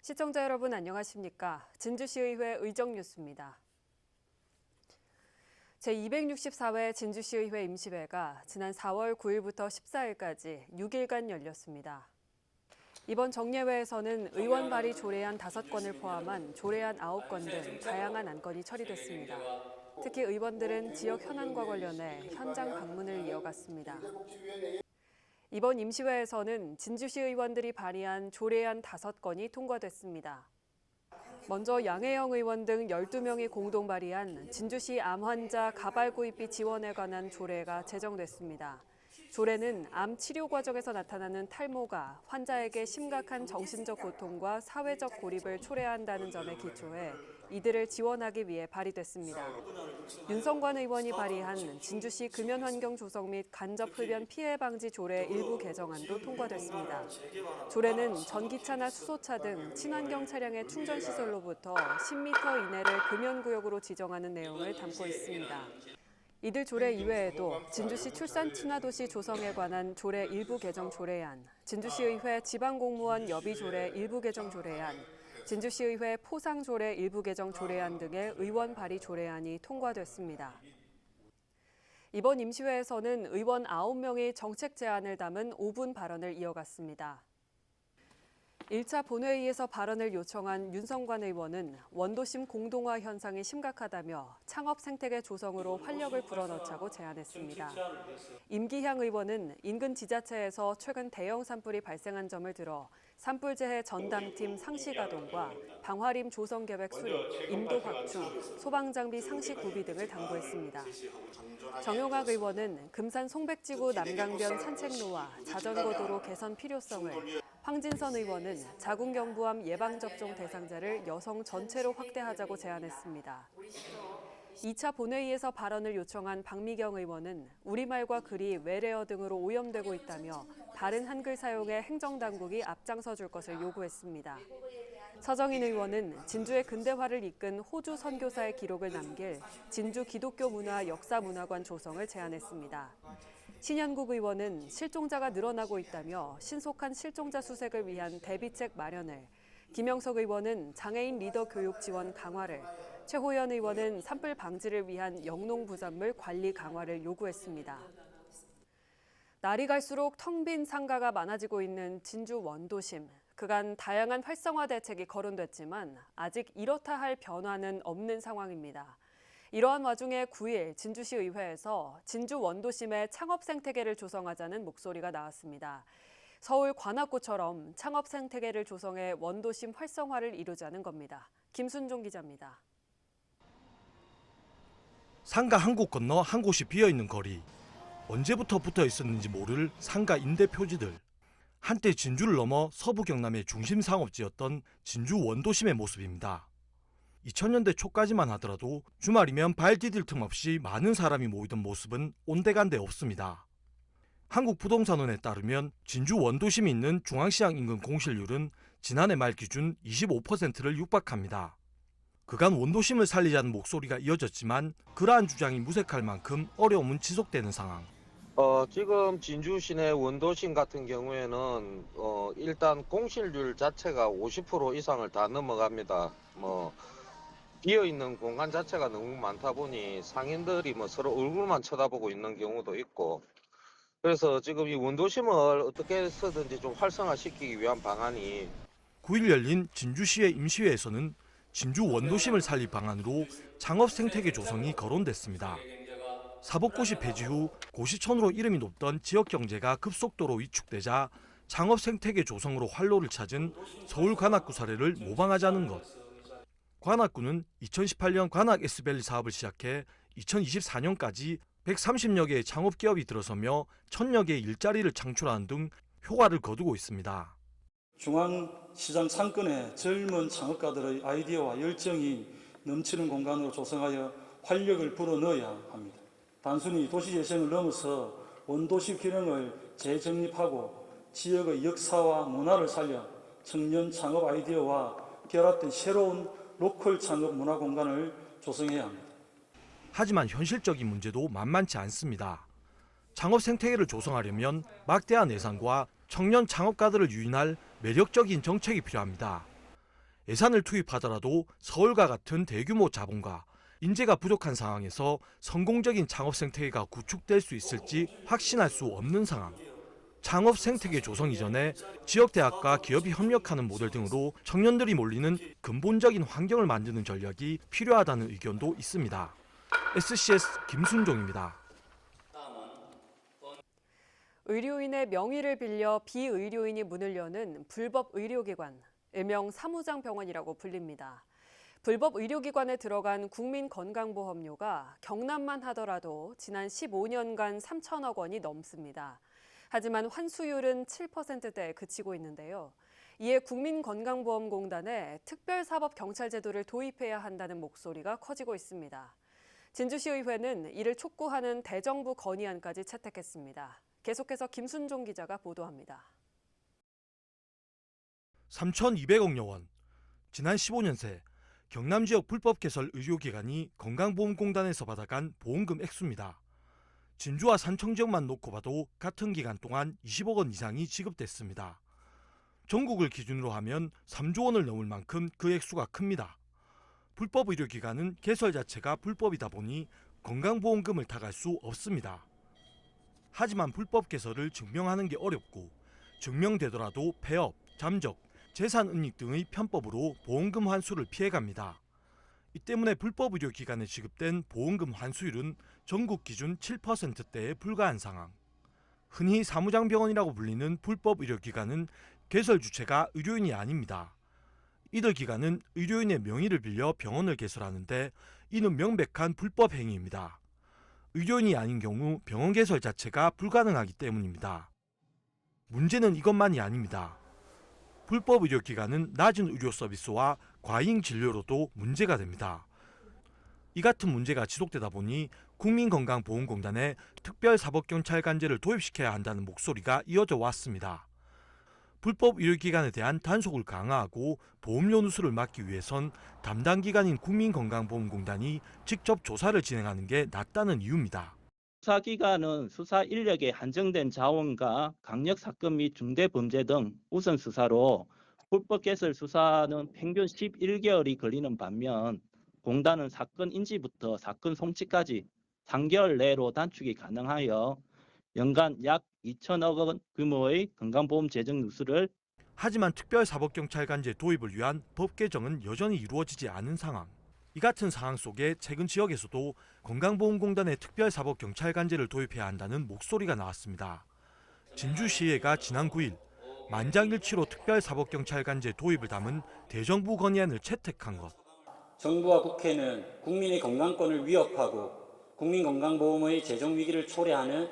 시청자 여러분 안녕하십니까? 진주시의회 의정뉴스입니다. 제264회 진주시의회 임시회가 지난 4월 9일부터 14일까지 6일간 열렸습니다. 이번 정례회에서는 의원 발의 조례안 5건을 포함한 조례안 9건 등 다양한 안건이 처리됐습니다. 특히 의원들은 지역 현안과 관련해 현장 방문을 이어갔습니다. 이번 임시회에서는 진주시 의원들이 발의한 조례안 5건이 통과됐습니다. 먼저 양혜영 의원 등 12명이 공동 발의한 진주시 암 환자 가발 구입비 지원에 관한 조례가 제정됐습니다. 조례는 암 치료 과정에서 나타나는 탈모가 환자에게 심각한 정신적 고통과 사회적 고립을 초래한다는 점에 기초해 이들을 지원하기 위해 발의됐습니다. 윤성관 의원이 발의한 진주시 금연환경 조성 및 간접흡연 피해 방지 조례 일부 개정안도 통과됐습니다. 조례는 전기차나 수소차 등 친환경 차량의 충전 시설로부터 10m 이내를 금연구역으로 지정하는 내용을 담고 있습니다. 이들 조례 이외에도 진주시 출산 친화도시 조성에 관한 조례 일부 개정 조례안, 진주시의회 지방공무원 여비 조례 일부 개정 조례안, 진주시의회 포상 조례 일부 개정 조례안 등의 의원 발의 조례안이 통과됐습니다. 이번 임시회에서는 의원 9명이 정책 제안을 담은 5분 발언을 이어갔습니다. 1차 본회의에서 발언을 요청한 윤성관 의원은 원도심 공동화 현상이 심각하다며 창업 생태계 조성으로 활력을 불어넣자고 제안했습니다. 임기향 의원은 인근 지자체에서 최근 대형 산불이 발생한 점을 들어 산불재해 전담팀 상시 가동과 방화림 조성 계획 수립, 인도 확충, 소방장비 상시 구비 등을 당부했습니다. 정용학 의원은 금산 송백지구 남강변 산책로와 자전거 도로 개선 필요성을, 황진선 의원은 자궁경부암 예방접종 대상자를 여성 전체로 확대하자고 제안했습니다. 2차 본회의에서 발언을 요청한 박미경 의원은 우리말과 글이 외래어 등으로 오염되고 있다며 다른 한글 사용에 행정당국이 앞장서 줄 것을 요구했습니다. 서정인 의원은 진주의 근대화를 이끈 호주 선교사의 기록을 남길 진주 기독교 문화 역사문화관 조성을 제안했습니다. 신현국 의원은 실종자가 늘어나고 있다며 신속한 실종자 수색을 위한 대비책 마련을, 김영석 의원은 장애인 리더 교육 지원 강화를, 최호연 의원은 산불 방지를 위한 영농부산물 관리 강화를 요구했습니다. 날이 갈수록 텅 빈 상가가 많아지고 있는 진주 원도심. 그간 다양한 활성화 대책이 거론됐지만 아직 이렇다 할 변화는 없는 상황입니다. 이러한 와중에 9일 진주시 의회에서 진주 원도심의 창업 생태계를 조성하자는 목소리가 나왔습니다. 서울 관악구처럼 창업 생태계를 조성해 원도심 활성화를 이루자는 겁니다. 김순종 기자입니다. 상가 한 곳 건너 한 곳이 비어있는 거리. 언제부터 붙어 있었는지 모를 상가 임대 표지들. 한때 진주를 넘어 서부 경남의 중심 상업지였던 진주 원도심의 모습입니다. 2000년대 초까지만 하더라도 주말이면 발 디딜 틈 없이 많은 사람이 모이던 모습은 온데간데 없습니다. 한국부동산원에 따르면 진주 원도심이 있는 중앙시장 인근 공실률은 지난해 말 기준 25%를 육박합니다. 그간 원도심을 살리자는 목소리가 이어졌지만 그러한 주장이 무색할 만큼 어려움은 지속되는 상황. 지금 진주 시내 원도심 같은 경우에는 일단 공실률 자체가 50% 이상을 다 넘어갑니다. 비어있는 공간 자체가 너무 많다 보니 상인들이 서로 얼굴만 쳐다보고 있는 경우도 있고, 그래서 지금 이 원도심을 어떻게 해서든지 좀 활성화시키기 위한 방안이 9일 열린 진주시의 임시회에서는 진주 원도심을 살릴 방안으로 창업 생태계 조성이 거론됐습니다. 사법고시 폐지 후 고시촌으로 이름이 높던 지역 경제가 급속도로 위축되자 창업 생태계 조성으로 활로를 찾은 서울 관악구 사례를 모방하자는 것. 관악구는 2018년 관악 S밸리 사업을 시작해 2024년까지 130여 개의 창업기업이 들어서며 1000여 개의 일자리를 창출하는 등 효과를 거두고 있습니다. 중앙시장 상권에 젊은 창업가들의 아이디어와 열정이 넘치는 공간으로 조성하여 활력을 불어넣어야 합니다. 단순히 도시재생을 넘어서 원도시 기능을 재정립하고 지역의 역사와 문화를 살려 청년 창업 아이디어와 결합된 새로운 로컬 창업 문화 공간을 조성해야 합니다. 하지만 현실적인 문제도 만만치 않습니다. 창업 생태계를 조성하려면 막대한 예산과 청년 창업가들을 유인할 매력적인 정책이 필요합니다. 예산을 투입하더라도 서울과 같은 대규모 자본과 인재가 부족한 상황에서 성공적인 창업 생태계가 구축될 수 있을지 확신할 수 없는 상황. 창업 생태계 조성 이전에 지역대학과 기업이 협력하는 모델 등으로 청년들이 몰리는 근본적인 환경을 만드는 전략이 필요하다는 의견도 있습니다. SCS 김순종입니다. 의료인의 명의를 빌려 비의료인이 문을 여는 불법 의료기관, 일명 사무장병원이라고 불립니다. 불법 의료기관에 들어간 국민건강보험료가 경남만 하더라도 지난 15년간 3천억 원이 넘습니다. 하지만 환수율은 7%대에 그치고 있는데요. 이에 국민건강보험공단에 특별사법경찰제도를 도입해야 한다는 목소리가 커지고 있습니다. 진주시의회는 이를 촉구하는 대정부 건의안까지 채택했습니다. 계속해서 김순종 기자가 보도합니다. 3,200억여 원. 지난 15년 새 경남 지역 불법 개설 의료기관이 건강보험공단에서 받아간 보험금 액수입니다. 진주와 산청 지역만 놓고 봐도 같은 기간 동안 20억 원 이상이 지급됐습니다. 전국을 기준으로 하면 3조 원을 넘을 만큼 그 액수가 큽니다. 불법 의료기관은 개설 자체가 불법이다 보니 건강보험금을 타갈 수 없습니다. 하지만 불법 개설을 증명하는 게 어렵고 증명되더라도 폐업, 잠적, 재산 은닉 등의 편법으로 보험금 환수를 피해갑니다. 이 때문에 불법 의료기관에 지급된 보험금 환수율은 전국 기준 7%대에 불과한 상황. 흔히 사무장병원이라고 불리는 불법 의료기관은 개설 주체가 의료인이 아닙니다. 이들 기관은 의료인의 명의를 빌려 병원을 개설하는데 이는 명백한 불법 행위입니다. 의료인이 아닌 경우 병원 개설 자체가 불가능하기 때문입니다. 문제는 이것만이 아닙니다. 불법 의료기관은 낮은 의료 서비스와 과잉 진료로도 문제가 됩니다. 이 같은 문제가 지속되다 보니 국민건강보험공단에 특별사법경찰관제를 도입시켜야 한다는 목소리가 이어져 왔습니다. 불법 의료기관에 대한 단속을 강화하고 보험료 누수를 막기 위해선 담당 기관인 국민건강보험공단이 직접 조사를 진행하는 게 낫다는 이유입니다. 수사기관은 수사 인력에 한정된 자원과 강력 사건 및 중대범죄 등 우선 수사로 불법 개설 수사는 평균 11개월이 걸리는 반면 공단은 사건 인지부터 사건 송치까지 3개월 내로 단축이 가능하여 연간 약 2천억 원 규모의 건강보험 재정 누수를 하지만 특별사법경찰관제 도입을 위한 법 개정은 여전히 이루어지지 않은 상황. 이 같은 상황 속에 최근 지역에서도 건강보험공단에 특별사법경찰관제를 도입해야 한다는 목소리가 나왔습니다. 진주시의회가 지난 9일 만장일치로 특별사법경찰관제 도입을 담은 대정부 건의안을 채택한 것. 정부와 국회는 국민의 건강권을 위협하고 국민건강보험의 재정위기를 초래하는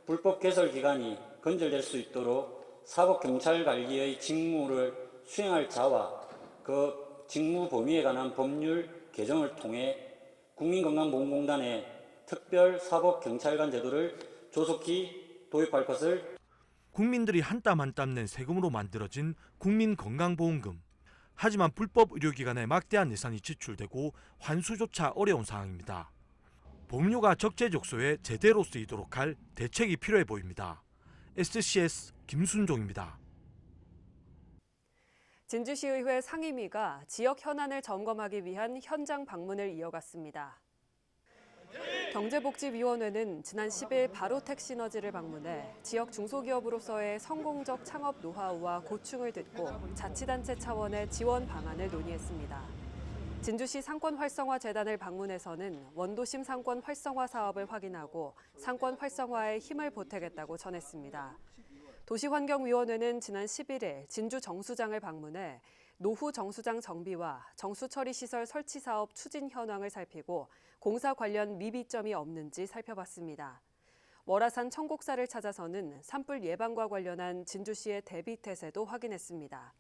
불법 개설 기관이 건절될 수 있도록 사법경찰관리의 직무를 수행할 자와 그 직무 범위에 관한 법률 개정을 통해 국민건강보험공단의 특별사법경찰관 제도를 조속히 도입할 것을 국민들이 한 땀 한 땀 낸 세금으로 만들어진 국민건강보험금. 하지만 불법 의료기관에 막대한 예산이 지출되고 환수조차 어려운 상황입니다. 보험료가 적재적소에 제대로 쓰이도록 할 대책이 필요해 보입니다. SCS 김순종입니다. 진주시의회 상임위가 지역 현안을 점검하기 위한 현장 방문을 이어갔습니다. 경제복지위원회는 지난 10일 바로텍 시너지를 방문해 지역 중소기업으로서의 성공적 창업 노하우와 고충을 듣고 자치단체 차원의 지원 방안을 논의했습니다. 진주시 상권활성화재단을 방문해서는 원도심 상권 활성화 사업을 확인하고 상권 활성화에 힘을 보태겠다고 전했습니다. 도시환경위원회는 지난 11일 진주 정수장을 방문해 노후 정수장 정비와 정수처리시설 설치 사업 추진 현황을 살피고 공사 관련 미비점이 없는지 살펴봤습니다. 월화산 청곡사를 찾아서는 산불 예방과 관련한 진주시의 대비 태세도 확인했습니다.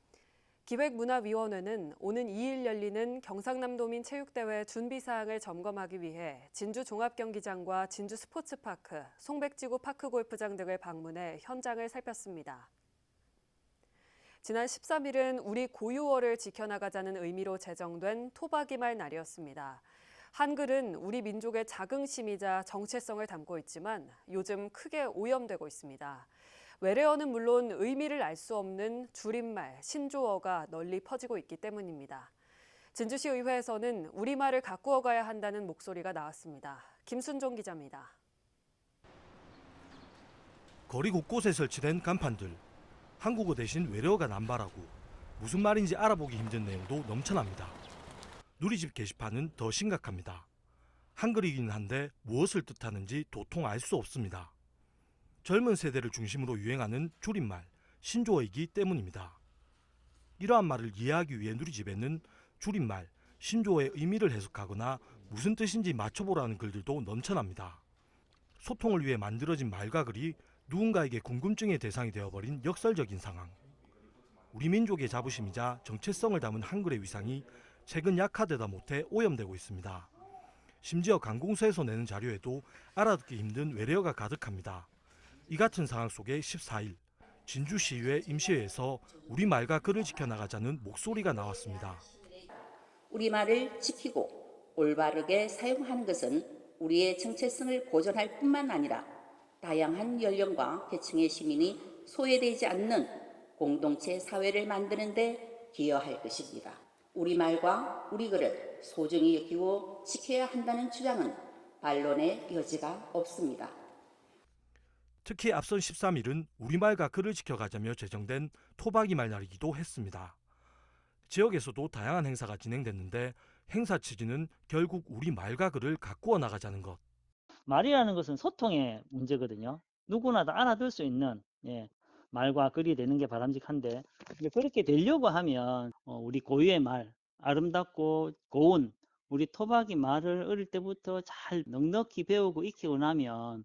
기획문화위원회는 오는 2일 열리는 경상남도민 체육대회 준비사항을 점검하기 위해 진주 종합경기장과 진주 스포츠파크, 송백지구 파크골프장 등을 방문해 현장을 살폈습니다. 지난 13일은 우리 고유어를 지켜나가자는 의미로 제정된 토박이말 날이었습니다. 한글은 우리 민족의 자긍심이자 정체성을 담고 있지만 요즘 크게 오염되고 있습니다. 외래어는 물론 의미를 알 수 없는 줄임말, 신조어가 널리 퍼지고 있기 때문입니다. 진주시 의회에서는 우리말을 가꾸어 가야 한다는 목소리가 나왔습니다. 김순종 기자입니다. 거리 곳곳에 설치된 간판들. 한국어 대신 외래어가 남발하고 무슨 말인지 알아보기 힘든 내용도 넘쳐납니다. 누리집 게시판은 더 심각합니다. 한글이긴 한데 무엇을 뜻하는지 도통 알 수 없습니다. 젊은 세대를 중심으로 유행하는 줄임말, 신조어이기 때문입니다. 이러한 말을 이해하기 위해 누리집에는 줄임말, 신조어의 의미를 해석하거나 무슨 뜻인지 맞춰보라는 글들도 넘쳐납니다. 소통을 위해 만들어진 말과 글이 누군가에게 궁금증의 대상이 되어버린 역설적인 상황. 우리 민족의 자부심이자 정체성을 담은 한글의 위상이 최근 약화되다 못해 오염되고 있습니다. 심지어 관공서에서 내는 자료에도 알아듣기 힘든 외래어가 가득합니다. 이 같은 상황 속에 14일 진주시의회 임시회에서 우리말과 글을 지켜나가자는 목소리가 나왔습니다. 우리말을 지키고 올바르게 사용하는 것은 우리의 정체성을 보존할 뿐만 아니라 다양한 연령과 계층의 시민이 소외되지 않는 공동체 사회를 만드는 데 기여할 것입니다. 우리말과 우리글을 소중히 여기고 지켜야 한다는 주장은 반론의 여지가 없습니다. 특히 앞선 13일은 우리말과 글을 지켜가자며 제정된 토박이 말날이기도 했습니다. 지역에서도 다양한 행사가 진행됐는데 행사 취지는 결국 우리말과 글을 가꾸어 나가자는 것. 말이라는 것은 소통의 문제거든요. 누구나 다 알아들 수 있는 말과 글이 되는 게 바람직한데 그렇게 되려고 하면 우리 고유의 말, 아름답고 고운 우리 토박이 말을 어릴 때부터 잘 넉넉히 배우고 익히고 나면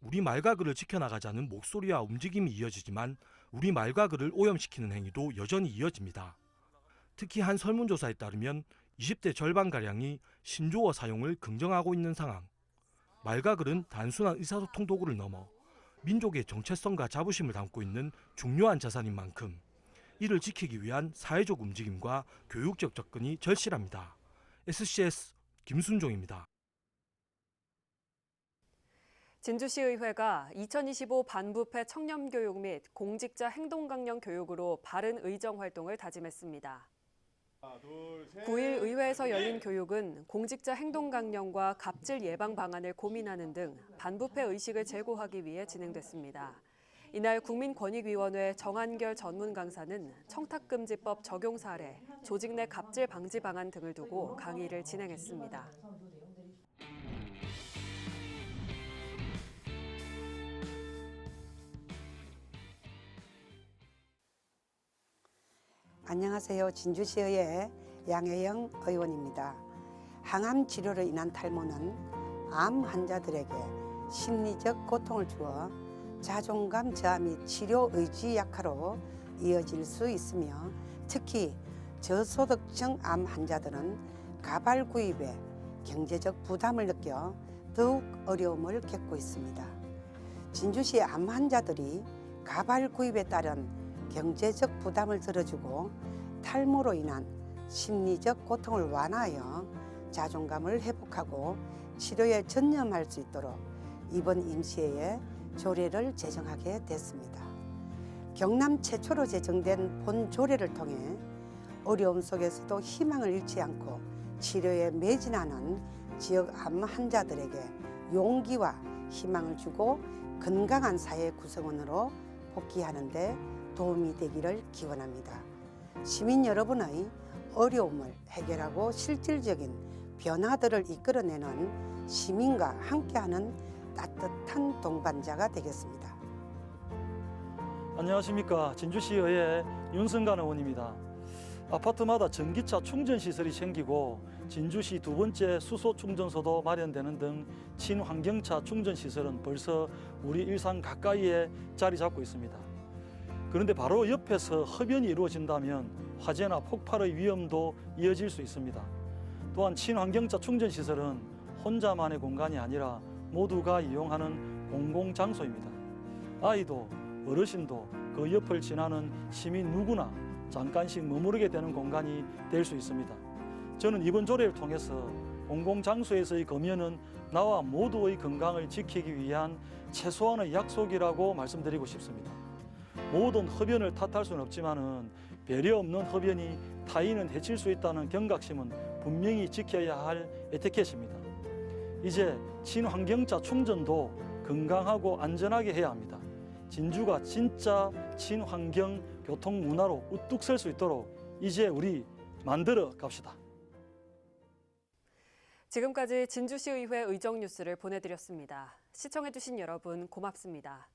우리말과 글을 지켜나가자는 목소리와 움직임이 이어지지만 우리말과 글을 오염시키는 행위도 여전히 이어집니다. 특히 한 설문조사에 따르면 20대 절반가량이 신조어 사용을 긍정하고 있는 상황. 말과 글은 단순한 의사소통 도구를 넘어 민족의 정체성과 자부심을 담고 있는 중요한 자산인 만큼 이를 지키기 위한 사회적 움직임과 교육적 접근이 절실합니다. SCS 김순종입니다. 진주시의회가 2025 반부패 청렴교육 및 공직자 행동강령 교육으로 바른 의정 활동을 다짐했습니다. 9일 의회에서 열린 교육은 공직자 행동강령과 갑질 예방 방안을 고민하는 등 반부패 의식을 제고하기 위해 진행됐습니다. 이날 국민권익위원회 정한결 전문 강사는 청탁금지법 적용 사례, 조직 내 갑질 방지 방안 등을 두고 강의를 진행했습니다. 안녕하세요. 진주시의회 양혜영 의원입니다. 항암 치료로 인한 탈모는 암 환자들에게 심리적 고통을 주어 자존감 저하 및 치료 의지 약화로 이어질 수 있으며 특히 저소득층 암 환자들은 가발 구입에 경제적 부담을 느껴 더욱 어려움을 겪고 있습니다. 진주시 암 환자들이 가발 구입에 따른 경제적 부담을 덜어주고 탈모로 인한 심리적 고통을 완화하여 자존감을 회복하고 치료에 전념할 수 있도록 이번 임시회에 조례를 제정하게 됐습니다. 경남 최초로 제정된 본 조례를 통해 어려움 속에서도 희망을 잃지 않고 치료에 매진하는 지역 암 환자들에게 용기와 희망을 주고 건강한 사회 구성원으로 복귀하는 데 도움이 되기를 기원합니다. 시민 여러분의 어려움을 해결하고 실질적인 변화들을 이끌어내는 시민과 함께하는 따뜻한 동반자가 되겠습니다. 안녕하십니까. 진주시의회 윤승관 의원입니다. 아파트마다 전기차 충전시설이 생기고 진주시 두 번째 수소 충전소도 마련되는 등 친환경차 충전시설은 벌써 우리 일상 가까이에 자리 잡고 있습니다. 그런데 바로 옆에서 흡연이 이루어진다면 화재나 폭발의 위험도 이어질 수 있습니다. 또한 친환경차 충전시설은 혼자만의 공간이 아니라 모두가 이용하는 공공장소입니다. 아이도 어르신도 그 옆을 지나는 시민 누구나 잠깐씩 머무르게 되는 공간이 될 수 있습니다. 저는 이번 조례를 통해서 공공장소에서의 검연은 나와 모두의 건강을 지키기 위한 최소한의 약속이라고 말씀드리고 싶습니다. 모든 흡연을 탓할 수는 없지만은 배려 없는 흡연이 타인은 해칠 수 있다는 경각심은 분명히 지켜야 할 에티켓입니다. 이제 친환경차 충전도 건강하고 안전하게 해야 합니다. 진주가 진짜 친환경 교통 문화로 우뚝 설 수 있도록 이제 우리 만들어 갑시다. 지금까지 진주시의회 의정뉴스를 보내드렸습니다. 시청해주신 여러분 고맙습니다.